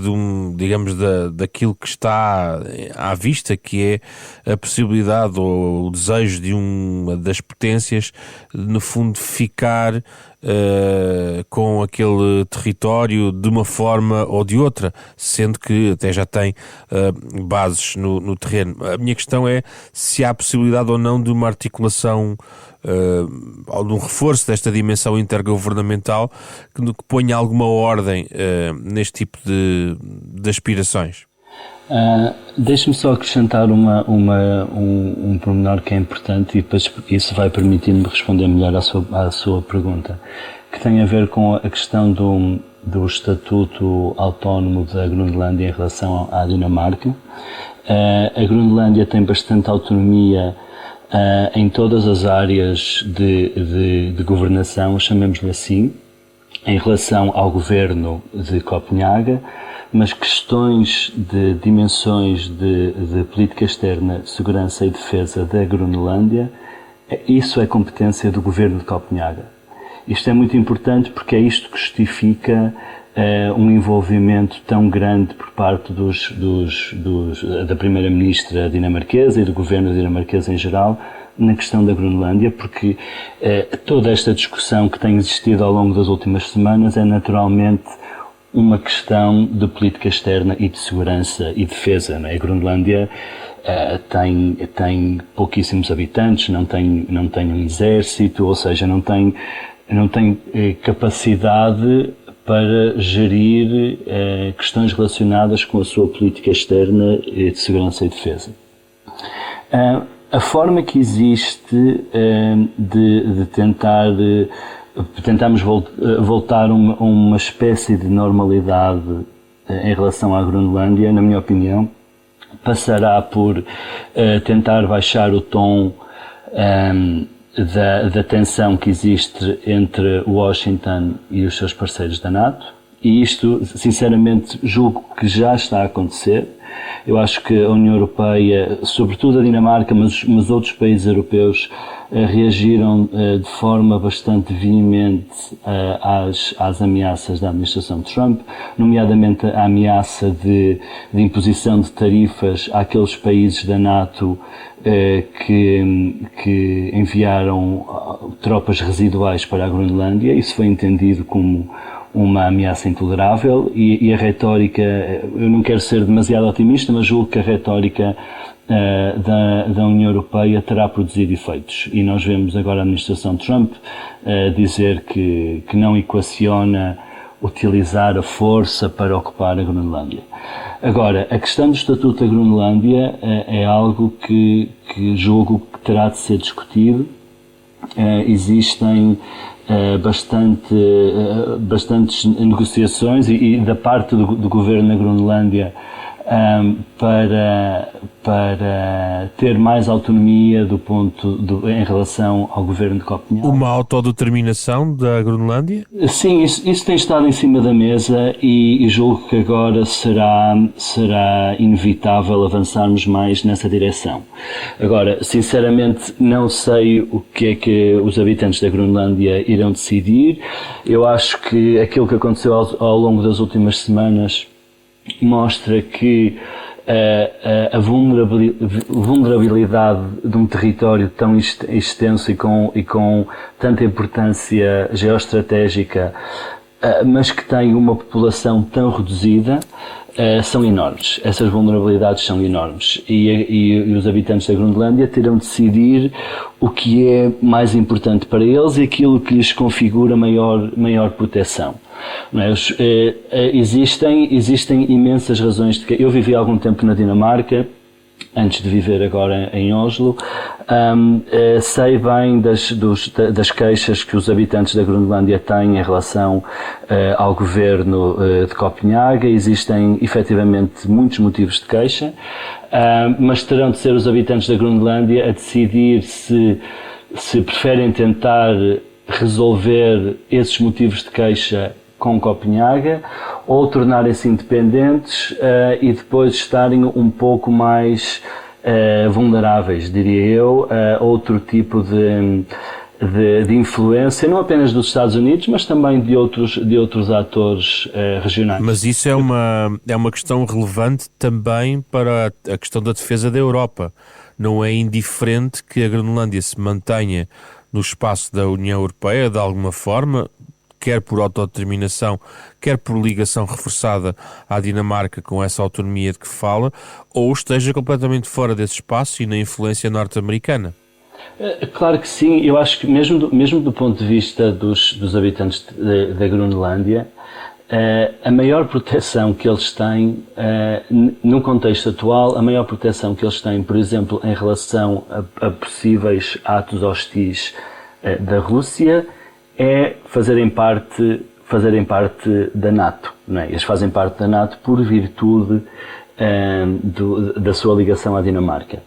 daquilo que está à vista, que é a possibilidade ou o desejo de uma das potências, no fundo, ficar com aquele território de uma forma ou de outra, sendo que até já tem bases no terreno. A minha questão é se há possibilidade ou não de uma articulação ou de um reforço desta dimensão intergovernamental que ponha alguma ordem neste tipo de aspirações. Deixe-me só acrescentar um pormenor que é importante e depois isso vai permitir-me responder melhor à sua pergunta, que tem a ver com a questão do estatuto autónomo da Groenlândia em relação à Dinamarca. A Groenlândia tem bastante autonomia em todas as áreas de governação, chamemos-lhe assim, em relação ao governo de Copenhaga, mas questões de dimensões de política externa, segurança e defesa da Groenlândia, isso é competência do governo de Copenhaga. Isto é muito importante porque é isto que justifica um envolvimento tão grande por parte da primeira-ministra dinamarquesa e do governo dinamarquês em geral na questão da Groenlândia, porque toda esta discussão que tem existido ao longo das últimas semanas é naturalmente uma questão de política externa e de segurança e defesa. Não é? A Groenlândia tem pouquíssimos habitantes, não tem um exército, ou seja, não tem capacidade para gerir questões relacionadas com a sua política externa de segurança e defesa. A forma que existe de tentarmos voltar a uma espécie de normalidade em relação à Groenlândia, na minha opinião, passará por tentar baixar o tom da tensão que existe entre Washington e os seus parceiros da NATO, e isto, sinceramente, julgo que já está a acontecer. Eu acho que a União Europeia, sobretudo a Dinamarca, mas outros países europeus, reagiram de forma bastante veemente às ameaças da administração de Trump, nomeadamente a ameaça de imposição de tarifas àqueles países da NATO que enviaram tropas residuais para a Groenlândia. Isso foi entendido como uma ameaça intolerável e a retórica, eu não quero ser demasiado otimista, mas julgo que a retórica da União Europeia terá produzido efeitos. E nós vemos agora a administração Trump dizer que não equaciona utilizar a força para ocupar a Groenlândia. Agora, a questão do Estatuto da Groenlândia é algo que julgo que terá de ser discutido. Existem bastantes negociações e da parte do governo da Groenlândia para ter mais autonomia em relação ao governo de Copenhague. Uma autodeterminação da Groenlândia? Sim, isso tem estado em cima da mesa e julgo que agora será inevitável avançarmos mais nessa direção. Agora, sinceramente, não sei o que é que os habitantes da Groenlândia irão decidir. Eu acho que aquilo que aconteceu ao longo das últimas semanas mostra que a vulnerabilidade de um território tão extenso e com tanta importância geoestratégica, mas que tem uma população tão reduzida, são enormes. Essas vulnerabilidades são enormes e os habitantes da Groenlândia terão de decidir o que é mais importante para eles e aquilo que lhes configura maior proteção. Mas, existem imensas razões. Eu vivi algum tempo na Dinamarca antes de viver agora em Oslo, sei bem das queixas que os habitantes da Groenlândia têm em relação ao governo de Copenhaga. Existem efetivamente muitos motivos de queixa, mas terão de ser os habitantes da Groenlândia a decidir se preferem tentar resolver esses motivos de queixa com Copenhaga, ou tornarem-se independentes e depois estarem um pouco mais vulneráveis, diria eu, a outro tipo de influência, não apenas dos Estados Unidos, mas também de outros atores regionais. Mas isso é uma questão relevante também para a questão da defesa da Europa. Não é indiferente que a Groenlândia se mantenha no espaço da União Europeia, de alguma forma, quer por autodeterminação, quer por ligação reforçada à Dinamarca com essa autonomia de que fala, ou esteja completamente fora desse espaço e na influência norte-americana. Claro que sim. Eu acho que mesmo do ponto de vista dos habitantes da Groenlândia, a maior proteção que eles têm, no contexto atual, a maior proteção que eles têm, por exemplo, em relação a possíveis atos hostis da Rússia, é fazerem parte da NATO, não é? Eles fazem parte da NATO por virtude da sua ligação à Dinamarca.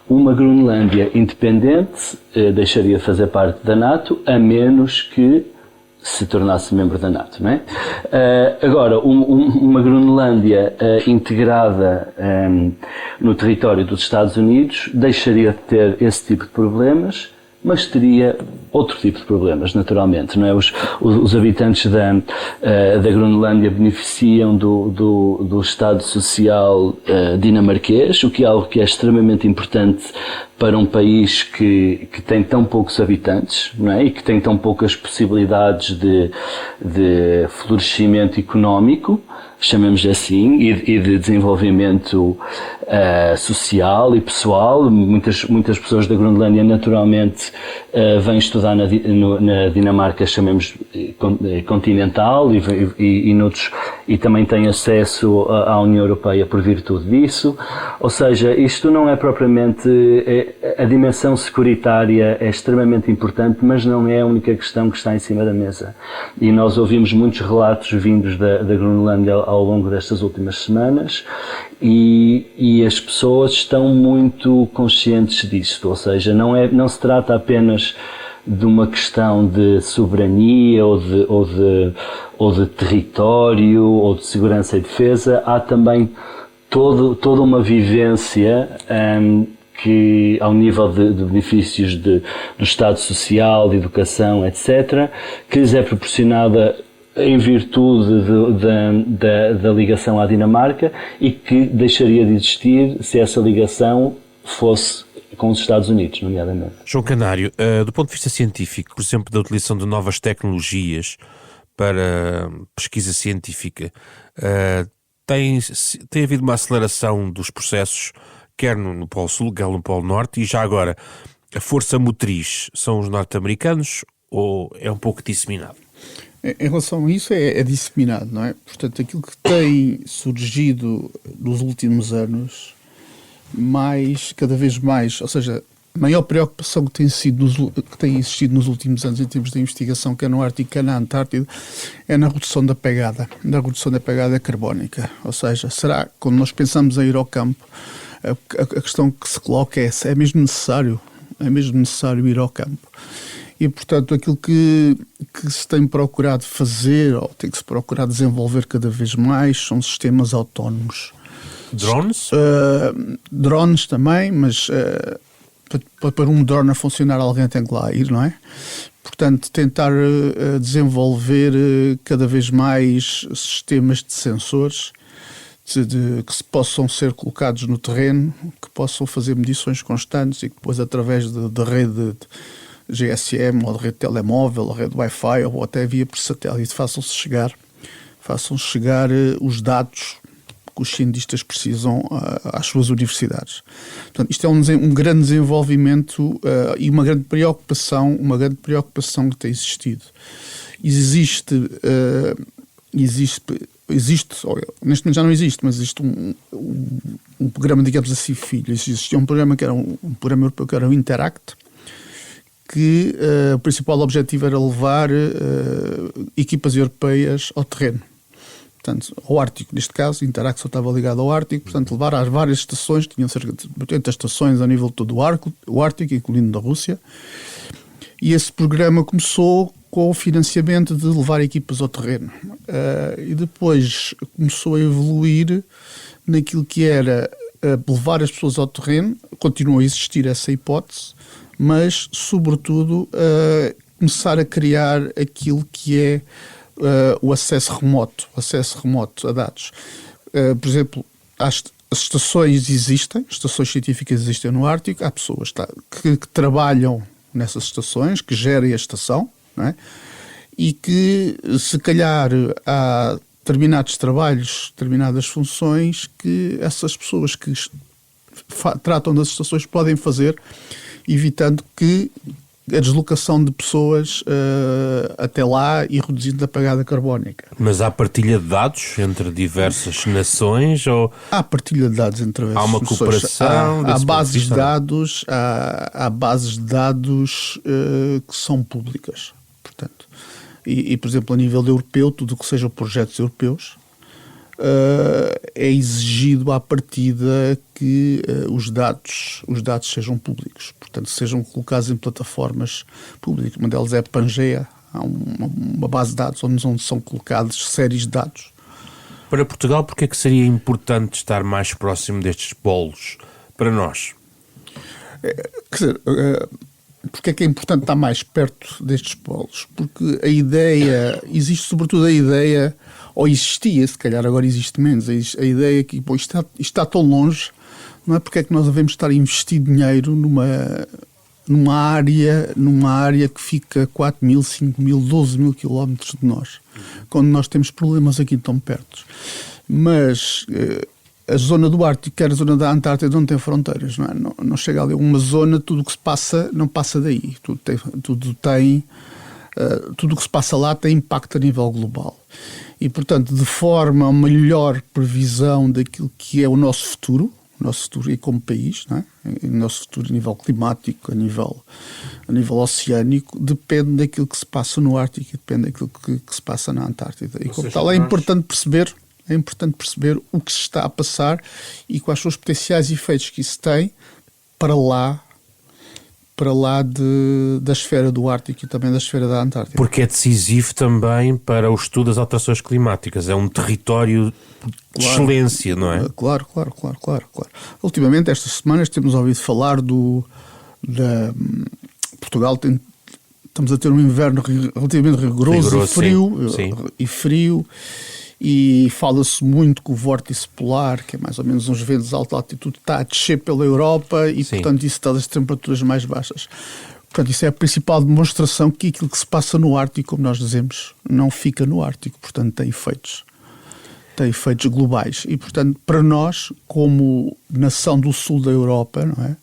Uma Groenlândia independente deixaria de fazer parte da NATO, a menos que se tornasse membro da NATO, não é? Agora, uma Groenlândia integrada no território dos Estados Unidos deixaria de ter esse tipo de problemas, mas teria outro tipo de problemas, naturalmente, não é? Os habitantes da Groenlândia beneficiam do Estado Social dinamarquês, o que é algo que é extremamente importante para um país que tem tão poucos habitantes, não é? E que tem tão poucas possibilidades de florescimento económico, chamemos assim, e de desenvolvimento social e pessoal. Muitas pessoas da Groenlândia naturalmente vêm estudar na Dinamarca, chamemos continental, e também têm acesso à União Europeia por virtude disso. Ou seja, isto não é propriamente... A dimensão securitária é extremamente importante, mas não é a única questão que está em cima da mesa. E nós ouvimos muitos relatos vindos da Groenlândia ao longo destas últimas semanas, e as pessoas estão muito conscientes disto. Ou seja, não se trata apenas de uma questão de soberania ou de território ou de segurança e defesa. Há também toda uma vivência que, ao nível de benefícios do Estado Social, de educação, etc., que lhes é proporcionada em virtude da ligação à Dinamarca, e que deixaria de existir se essa ligação fosse com os Estados Unidos, nomeadamente. João Canário, do ponto de vista científico, por exemplo, da utilização de novas tecnologias para pesquisa científica, tem havido uma aceleração dos processos, quer no Polo Sul, quer no Polo Norte, e já agora, a força motriz são os norte-americanos ou é um pouco disseminado? Em relação a isso, é disseminado, não é? Portanto, aquilo que tem surgido nos últimos anos, cada vez mais, ou seja, a maior preocupação que tem existido nos últimos anos em termos de investigação, quer no Ártico, quer na Antártida, é na redução da pegada carbónica. Ou seja, quando nós pensamos em ir ao campo, a questão que se coloca é mesmo necessário ir ao campo. E, portanto, aquilo que se tem procurado fazer, ou tem que se procurar desenvolver cada vez mais, são sistemas autónomos. Drones? Drones também, mas para um drone a funcionar alguém tem que lá ir, não é? Portanto, tentar desenvolver cada vez mais sistemas de sensores que possam ser colocados no terreno, que possam fazer medições constantes e que depois, através da rede GSM, ou de rede telemóvel, ou rede Wi-Fi, ou até via por satélite, façam chegar os dados que os cientistas precisam às suas universidades. Portanto, isto é um grande desenvolvimento e uma grande preocupação que tem existido. Existe existe, neste momento já não existe, mas existe um programa, digamos assim, filho. Existia um programa que era um programa europeu, que era o Interact, que o principal objetivo era levar equipas europeias ao terreno. Portanto, ao Ártico, neste caso, o Interact só estava ligado ao Ártico, portanto, levar às várias estações, tinham cerca de 80 estações a nível de todo o Ártico, incluindo da Rússia, e esse programa começou com o financiamento de levar equipas ao terreno. E depois começou a evoluir naquilo que era levar as pessoas ao terreno, continuou a existir essa hipótese, mas, sobretudo, começar a criar aquilo que é o acesso remoto a dados. Por exemplo, as estações existem, estações científicas existem no Ártico, há pessoas que trabalham nessas estações, que gerem a estação, não é? E que, se calhar, há determinados trabalhos, determinadas funções que essas pessoas que tratam das estações podem fazer, evitando que a deslocação de pessoas até lá e reduzindo a pegada carbónica. Mas há partilha de dados entre diversas nações? Ou há partilha de dados entre há uma cooperação? Há bases de dados, há bases de dados que são públicas. Portanto, e, por exemplo, a nível europeu, tudo o que sejam projetos europeus, é exigido à partida que os dados sejam públicos, portanto sejam colocados em plataformas públicas. Uma delas é a Pangea, há uma base de dados onde são colocadas séries de dados. Para Portugal, porque é que seria importante estar mais próximo destes polos para nós? Quer dizer, porque é que é importante estar mais perto destes polos? Porque a ideia, existe sobretudo a ideia, ou existia, se calhar agora existe menos, a ideia que isto está tão longe, não é? Porque é que nós devemos estar a investir dinheiro numa área que fica 4 mil, 5 mil, 12 mil quilómetros de nós, quando nós temos problemas aqui tão perto. Mas a zona do Ártico, quer a zona da Antártida, não tem fronteiras, não é? Não chega ali uma zona, tudo o que se passa não passa daí. Tudo o que se passa lá tem impacto a nível global. E, portanto, de forma a uma melhor previsão daquilo que é o nosso futuro e como país, não é? O nosso futuro a nível climático, a nível oceânico, depende daquilo que se passa no Ártico e depende daquilo que se passa na Antártida. E, como tal, é importante perceber o que se está a passar e quais são os potenciais efeitos que isso tem para lá da esfera do Ártico e também da esfera da Antártida. Porque é decisivo também para o estudo das alterações climáticas. É um território de excelência, não é? Claro. Ultimamente, estas semanas, temos ouvido falar Portugal estamos a ter um inverno relativamente rigoroso e frio. E fala-se muito que o vórtice polar, que é mais ou menos uns ventos de alta altitude, está a descer pela Europa e, portanto, isso está das temperaturas mais baixas. Portanto, isso é a principal demonstração que aquilo que se passa no Ártico, como nós dizemos, não fica no Ártico. Portanto, tem efeitos globais. E, portanto, para nós, como nação do sul da Europa, não é?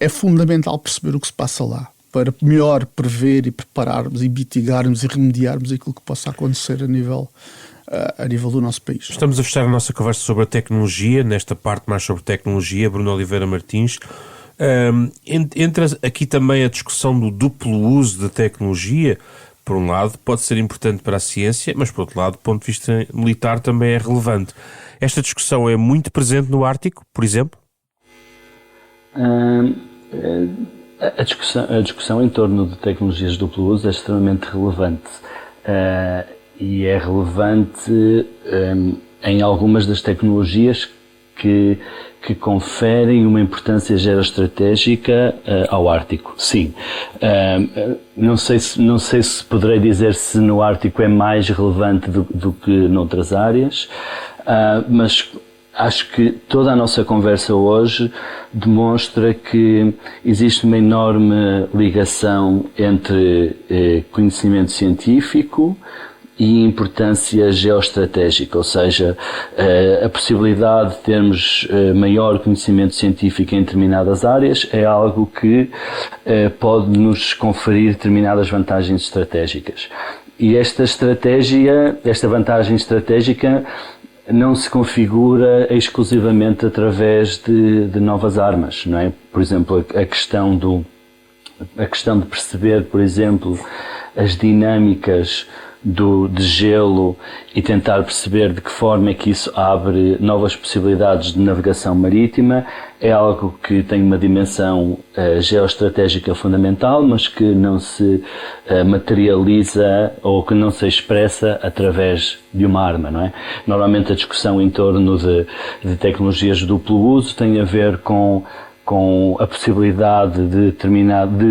É fundamental perceber o que se passa lá, para melhor prever e prepararmos e mitigarmos e remediarmos aquilo que possa acontecer a nível do nosso país. Estamos a fechar a nossa conversa sobre a tecnologia, nesta parte mais sobre tecnologia. Bruno Oliveira Martins. Entra aqui também a discussão do duplo uso da tecnologia. Por um lado, pode ser importante para a ciência, mas por outro lado, do ponto de vista militar, também é relevante. Esta discussão é muito presente no Ártico, por exemplo? A discussão em torno de tecnologias de duplo uso é extremamente relevante e é relevante em algumas das tecnologias que conferem uma importância geoestratégica ao Ártico. Sim. Não sei se poderei dizer se no Ártico é mais relevante do que noutras áreas, mas acho que toda a nossa conversa hoje demonstra que existe uma enorme ligação entre conhecimento científico e importância geoestratégica, ou seja, a possibilidade de termos maior conhecimento científico em determinadas áreas é algo que pode nos conferir determinadas vantagens estratégicas. E esta vantagem estratégica não se configura exclusivamente através de novas armas, não é? Por exemplo, a questão de perceber, por exemplo, as dinâmicas de gelo e tentar perceber de que forma é que isso abre novas possibilidades de navegação marítima é algo que tem uma dimensão geoestratégica fundamental, mas que não se materializa ou que não se expressa através de uma arma, não é? Normalmente a discussão em torno de tecnologias de duplo uso tem a ver com a possibilidade de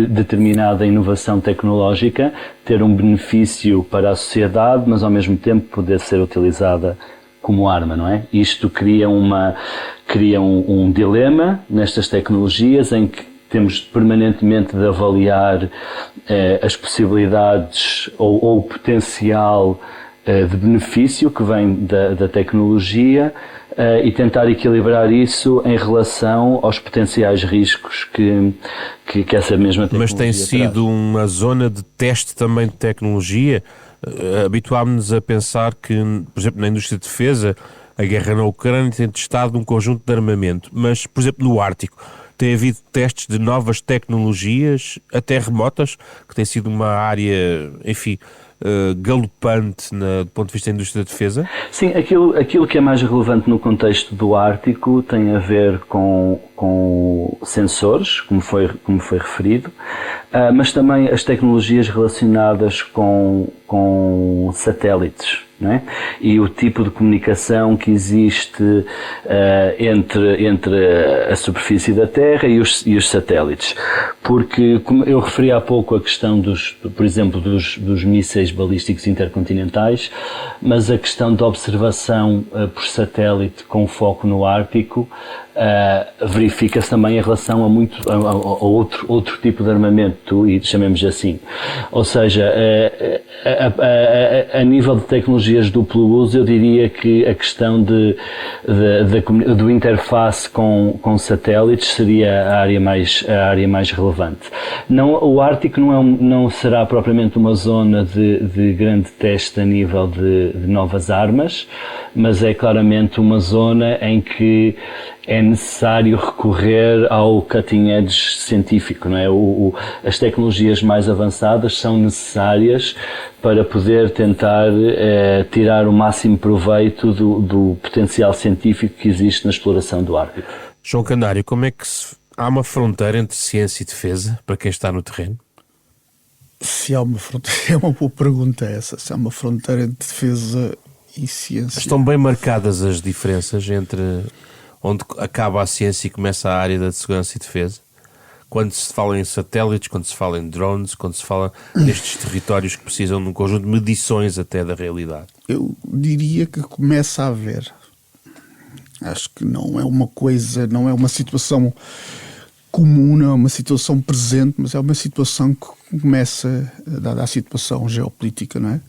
determinada inovação tecnológica ter um benefício para a sociedade, mas ao mesmo tempo poder ser utilizada como arma, não é? Isto cria um dilema nestas tecnologias em que temos permanentemente de avaliar as possibilidades ou o potencial de benefício que vem da tecnologia e tentar equilibrar isso em relação aos potenciais riscos que essa mesma tecnologia Mas tem sido uma zona de teste também de tecnologia. Habituámos-nos a pensar que, por exemplo, na indústria de defesa, a guerra na Ucrânia tem testado um conjunto de armamento, mas, por exemplo, no Ártico, tem havido testes de novas tecnologias, até remotas, que tem sido uma área, enfim, galopante do ponto de vista da indústria da defesa? Sim, aquilo que é mais relevante no contexto do Ártico tem a ver com sensores, como foi referido, mas também as tecnologias relacionadas com satélites, não é? E o tipo de comunicação que existe entre a superfície da Terra e os satélites. Porque, como eu referi há pouco, a questão por exemplo, dos mísseis balísticos intercontinentais, mas a questão da observação por satélite com foco no Ártico verifica-se também em relação a outro tipo de armamento, e chamemos assim. Ou seja, a nível de tecnologias duplo uso, eu diria que a questão do interface com satélites seria a área mais relevante. O Ártico não será propriamente uma zona de grande teste a nível de novas armas, mas é claramente uma zona em que é necessário recorrer ao cutting edge científico, não é? As tecnologias mais avançadas são necessárias para poder tentar tirar o máximo proveito do potencial científico que existe na exploração do Ártico. João Canário, como é que há uma fronteira entre ciência e defesa para quem está no terreno? Se há uma fronteira, é uma boa pergunta essa. Se há uma fronteira entre defesa e ciência. Estão bem marcadas as diferenças entre onde acaba a ciência e começa a área da segurança e defesa? Quando se fala em satélites, quando se fala em drones, quando se fala nestes territórios que precisam de um conjunto de medições até da realidade? Eu diria que começa a haver. Acho que não é uma coisa, não é uma situação comum, não é uma situação presente, mas é uma situação que começa, dada a situação geopolítica, não é?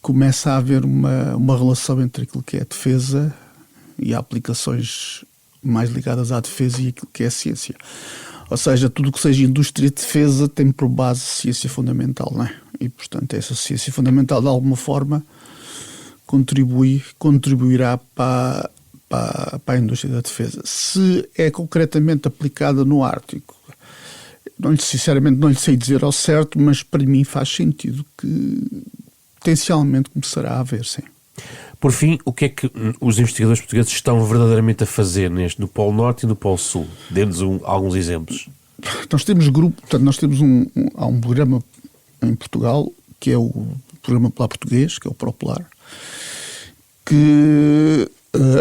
Começa a haver uma relação entre aquilo que é a defesa e aplicações mais ligadas à defesa e aquilo que é a ciência. Ou seja, tudo o que seja indústria de defesa tem por base ciência fundamental, não é? E, portanto, essa ciência fundamental, de alguma forma, contribuirá para a indústria da defesa. Se é concretamente aplicada no Ártico, sinceramente não lhe sei dizer ao certo, mas para mim faz sentido que potencialmente começará a haver, sim. Por fim, o que é que os investigadores portugueses estão verdadeiramente a fazer no Polo Norte e no Polo Sul? Dê-nos alguns exemplos. Nós temos há um programa em Portugal, que é o Programa Polar Português, que é o ProPolar, que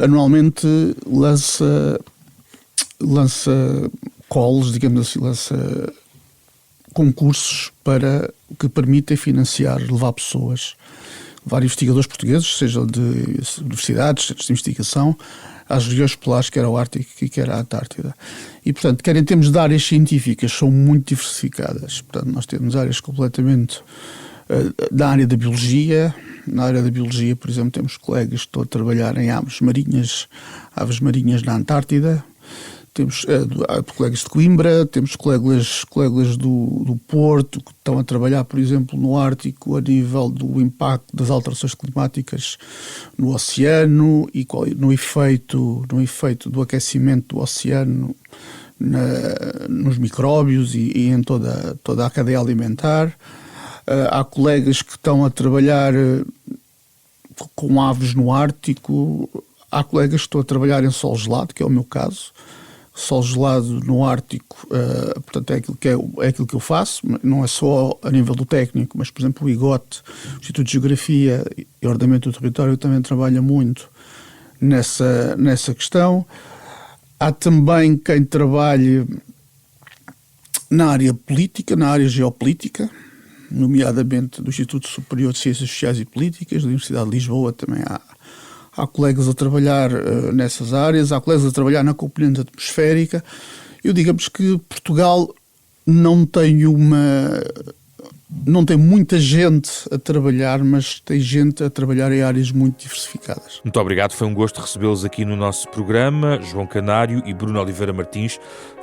anualmente lança calls, digamos assim, lança concursos que permitem financiar, levar pessoas, vários investigadores portugueses, seja de universidades, centros de investigação, às regiões polares, quer ao Ártico e quer à Antártida. E, portanto, quer em termos de áreas científicas, são muito diversificadas. Portanto, nós temos áreas completamente da área da biologia. Na área da biologia, por exemplo, temos colegas que estão a trabalhar em aves marinhas na Antártida. Temos colegas de Coimbra, temos colegas do Porto que estão a trabalhar, por exemplo, no Ártico a nível do impacto das alterações climáticas no oceano e no efeito do aquecimento do oceano nos micróbios e em toda a cadeia alimentar. Há colegas que estão a trabalhar com aves no Ártico, há colegas que estão a trabalhar em sol gelado, que é o meu caso. Sol gelado no Ártico, portanto, é aquilo que eu faço, não é só a nível do técnico, mas, por exemplo, o IGOT, o Instituto de Geografia e Ordenamento do Território, também trabalha muito nessa questão. Há também quem trabalhe na área política, na área geopolítica, nomeadamente do Instituto Superior de Ciências Sociais e Políticas, da Universidade de Lisboa. Também há colegas a trabalhar nessas áreas, há colegas a trabalhar na componente atmosférica. Eu digamos que Portugal não tem muita gente a trabalhar, mas tem gente a trabalhar em áreas muito diversificadas. Muito obrigado, foi um gosto recebê-los aqui no nosso programa. João Canário e Bruno Oliveira Martins.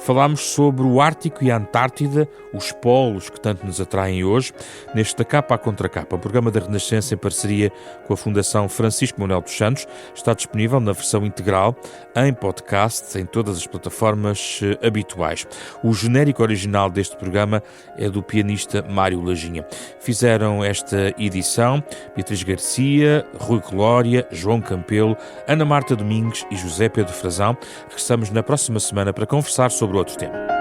Falámos sobre o Ártico e a Antártida, os polos que tanto nos atraem hoje, neste Da Capa à Contra Capa, um programa da Renascença em parceria com a Fundação Francisco Manuel dos Santos. Está disponível na versão integral, em podcast, em todas as plataformas habituais. O genérico original deste programa é do pianista Mário Lajinha. Fizeram esta edição Beatriz Garcia, Rui Glória, João Campelo, Ana Marta Domingues e José Pedro Frazão. Regressamos na próxima semana para conversar sobre outro tema.